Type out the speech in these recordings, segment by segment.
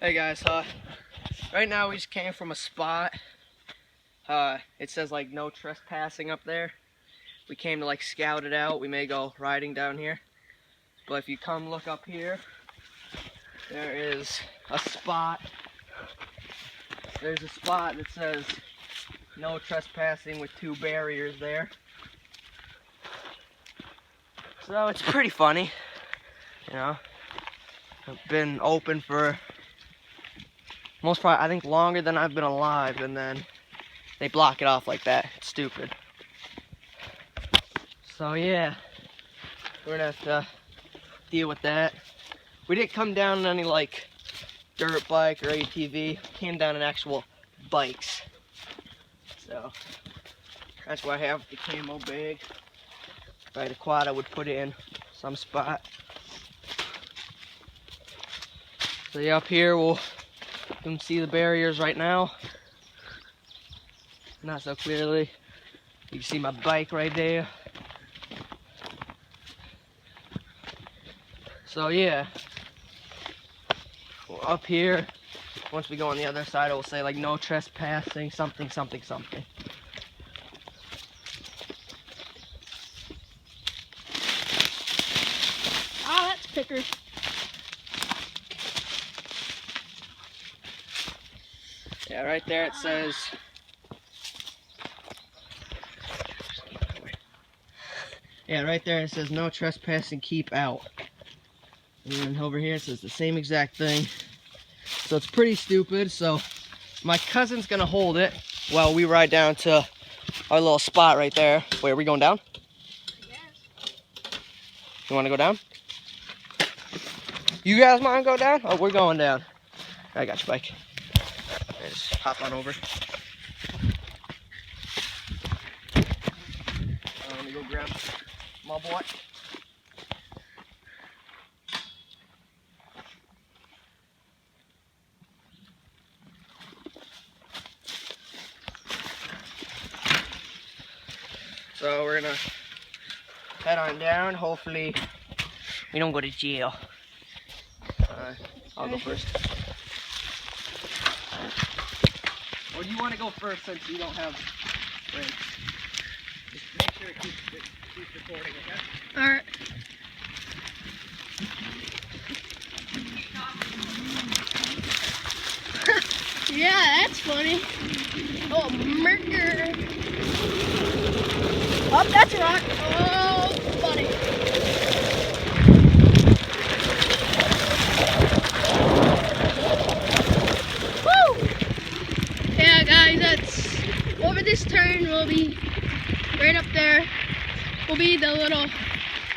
Hey guys, right now we just came from a spot. It says like no trespassing up there. We came to like scout it out. We may go riding down here. But if you come look up here, there is a spot. There's a spot that says no trespassing with 2 barriers there. So it's pretty funny, you know. It's been open for most part, I think, longer than I've been alive, and then they block it off like that. It's stupid. So yeah, we're gonna have to deal with that. We didn't come down on any like dirt bike or ATV. Came down on actual bikes. So that's why I have the camo bag. If I had a quad, I would put it in some spot. So yeah, up here you can see the barriers right now. Not so clearly. You can see my bike right there. So yeah, up here, once we go on the other side, it will say like no trespassing, something, something, something. Oh, that's picker. Yeah, right there it says. Yeah, right there it says no trespassing, keep out. And then over here it says the same exact thing. So it's pretty stupid. So my cousin's gonna hold it while we ride down to our little spot right there. Wait, are we going down? Yes. You wanna go down? You guys wanna go down? Oh, we're going down. I got your bike. Okay, just hop on over. Let me go grab my boy. So we're gonna head on down. Hopefully we don't go to jail. I'll go first. Or do you want to go first since you don't have brakes? Just make sure it keeps recording, okay? Alright. Yeah, that's funny. Oh, murder. Oh, that's a rock. Oh, buddy. Woo! Yeah, guys, that's over this turn. We'll be right up there. Will be the little.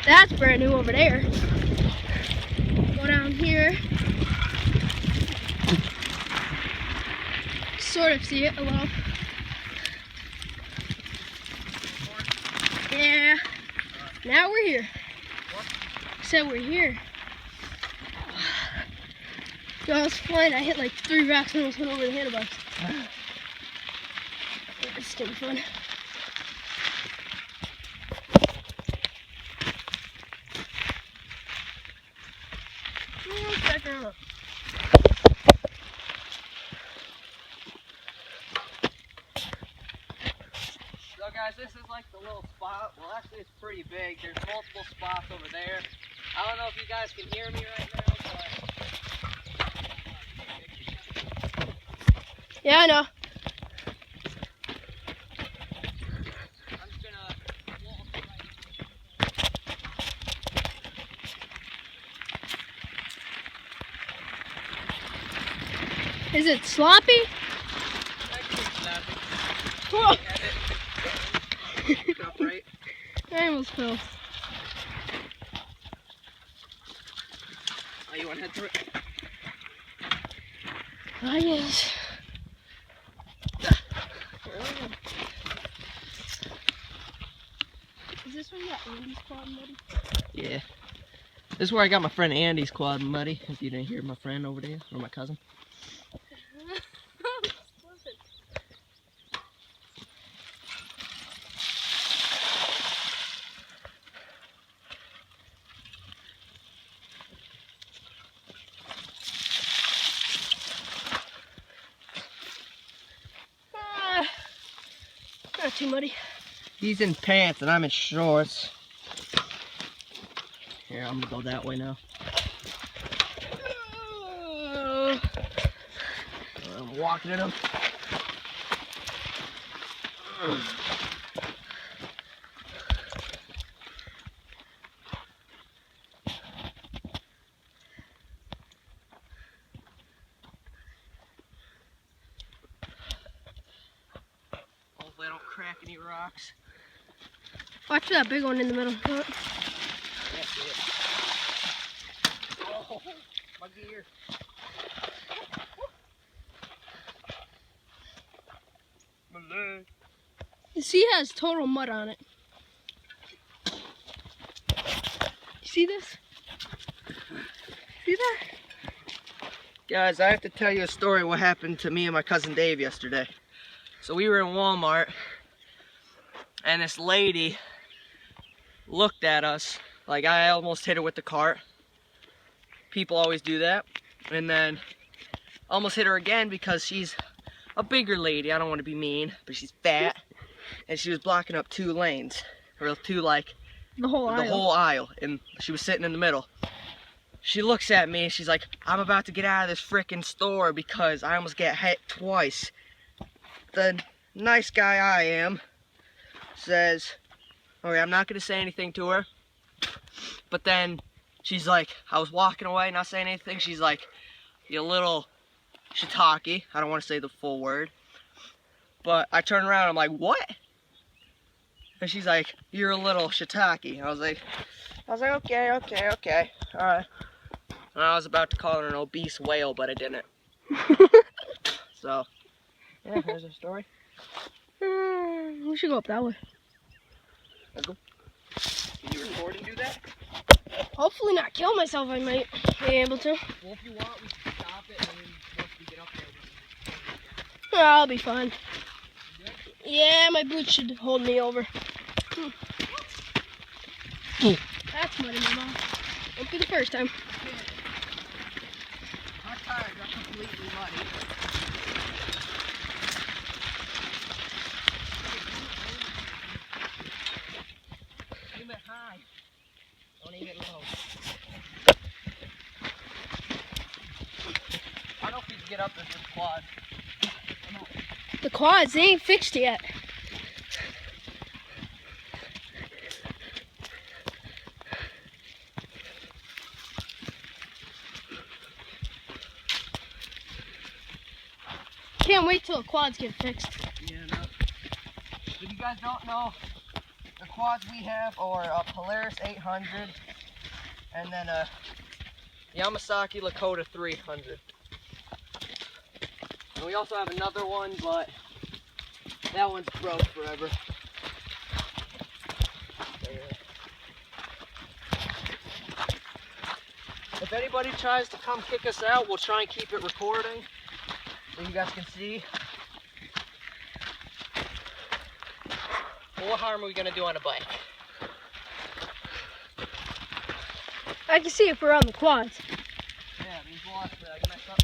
That's brand new over there. Go down here. Sort of see it a little. Yeah. Now we're here. So we're here. So I was flying. I hit like 3 rocks and almost went over the handlebars. It's gonna be fun. Back around. So guys, this is like the little spot. Well, actually it's pretty big. There's multiple spots over there. I don't know if you guys can hear me right now, but... Yeah, I know. I'm just gonna walk right. Is it sloppy? Actually, it's laughing. Whoa. Drop right. I almost fell. Oh, you want to head through it? Oh, yes. Is this where you got Andy's quad, buddy? Yeah. This is where I got my friend Andy's quad muddy. If you didn't hear my friend over there, or my cousin. not too muddy. He's in pants and I'm in shorts. Here, I'm gonna go that way now. I'm walking in them. Hopefully I don't crack any rocks. Watch for that big one in the middle. That's it. Oh, my gear. My leg. The sea has total mud on it. You see this? See that? Guys, I have to tell you a story what happened to me and my cousin Dave yesterday. So we were in Walmart and this lady looked at us like I almost hit her with the cart. People always do that. And then almost hit her again because she's a bigger lady. I don't want to be mean, but she's fat. And she was blocking up 2 lanes. Or 2 like The whole aisle. And she was sitting in the middle. She looks at me and she's like, I'm about to get out of this frickin' store because I almost get hit twice. The nice guy I am says, okay, I'm not gonna say anything to her. But then she's like, I was walking away, not saying anything. She's like, you little shiitake. I don't want to say the full word. But I turn around, I'm like, what? And she's like, you're a little shiitake. I was like, okay, all right. And I was about to call her an obese whale, but I didn't. So, yeah, there's our story. We should go up that way. Let's go. Can you record and do that? Hopefully not kill myself. I might be able to. Well, if you want, we can stop it, and then once we get up there, we can... Oh, I'll be fine. Yeah, my boots should hold me over. That's muddy, my mom. Won't be the first time. My tires are completely muddy. Aim it high. Don't aim it low. I don't know if we can get up this with quad. The quads, they ain't fixed yet. Can't wait till the quads get fixed. Yeah, no. If you guys don't know, the quads we have are a Polaris 800 and then a Yamasaki Lakota 300. And we also have another one, but that one's broke forever. If anybody tries to come kick us out, we'll try and keep it recording so you guys can see. What harm are we gonna do on a bike? I can see if we're on the quads. Yeah, these blocks are like messed up.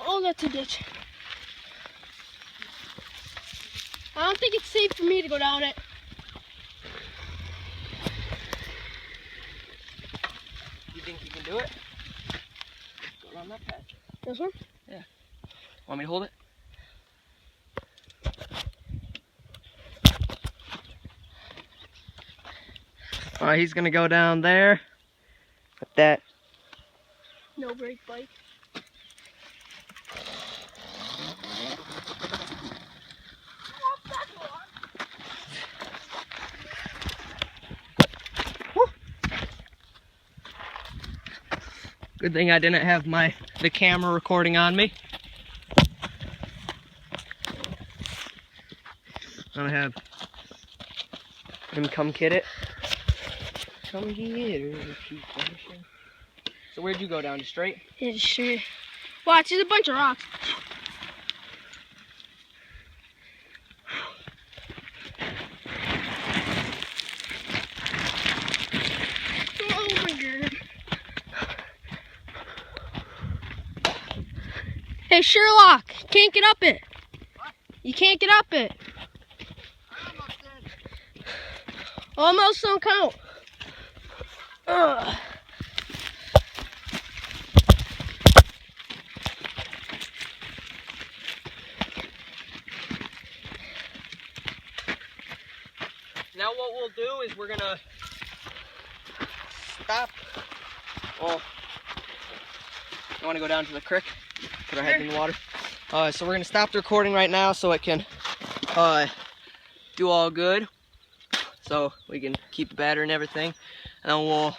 Oh, that's a ditch. I don't think it's safe for me to go down it. You think you can do it? Go around that path. This one? Yeah. Want me to hold it? Alright, he's gonna go down there. With that. No brake bike. Good thing I didn't have the camera recording on me. I'm gonna have him come get it. Come get it. So where'd you go down? Just straight? Yeah, just straight. Watch, there's a bunch of rocks. Hey, Sherlock, can't get up it. You can't get up it. Almost don't count. Ugh. Now what we'll do is we're gonna stop. Oh, you want to go down to the creek? Put our head in the water. So we're gonna stop the recording right now so it can do all good. So we can keep the battery and everything, and then we'll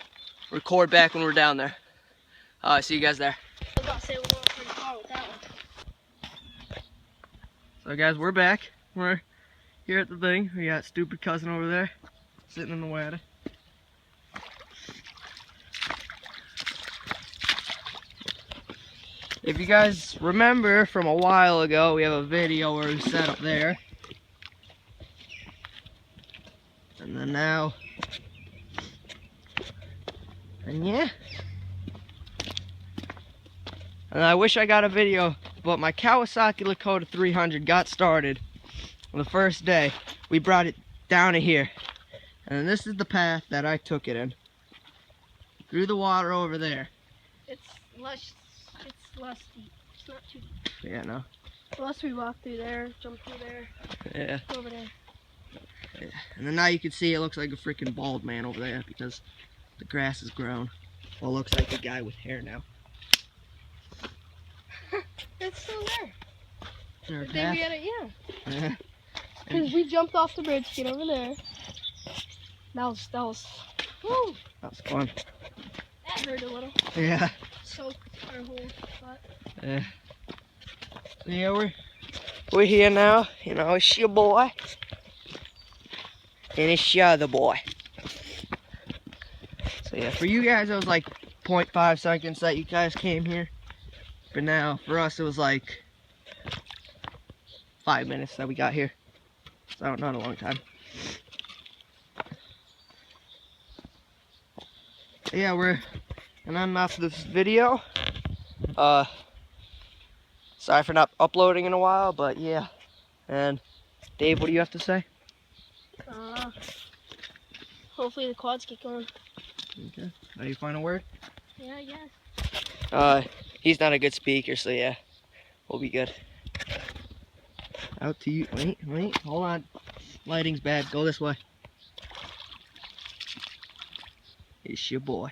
record back when we're down there. See you guys there. I was about to say we're going pretty far with that one. So guys, we're back. We're here at the thing. We got stupid cousin over there, sitting in the water. If you guys remember from a while ago, we have a video where we sat up there. And then now, and yeah. And I wish I got a video, but my Kawasaki Lakota 300 got started on the first day. We brought it down to here. And this is the path that I took it in. Through the water over there. It's less deep. It's not too deep. Yeah, no. Unless we walk through there, jump through there, Yeah. over there. Yeah. And then now you can see it looks like a freaking bald man over there because the grass has grown. Well, it looks like a guy with hair now. It's still there. In our The day we path. had it, yeah. Yeah. Because we jumped off the bridge to get over there. That was, woo, That was fun. that hurt a little. Yeah. Soaked our whole butt. Yeah. Yeah, we're here now. You know, it's your boy. And it's your other boy. So yeah, for you guys it was like 0.5 seconds that you guys came here. But now for us it was like 5 minutes that we got here. So not a long time. But yeah, we're gonna end off this video. Sorry for not uploading in a while, but yeah. And Dave, what do you have to say? Hopefully the quads get going. Okay. Now you final word? Yeah, I guess. He's not a good speaker, so yeah, we'll be good. Out to you. Wait, hold on. Lighting's bad. Go this way. It's your boy.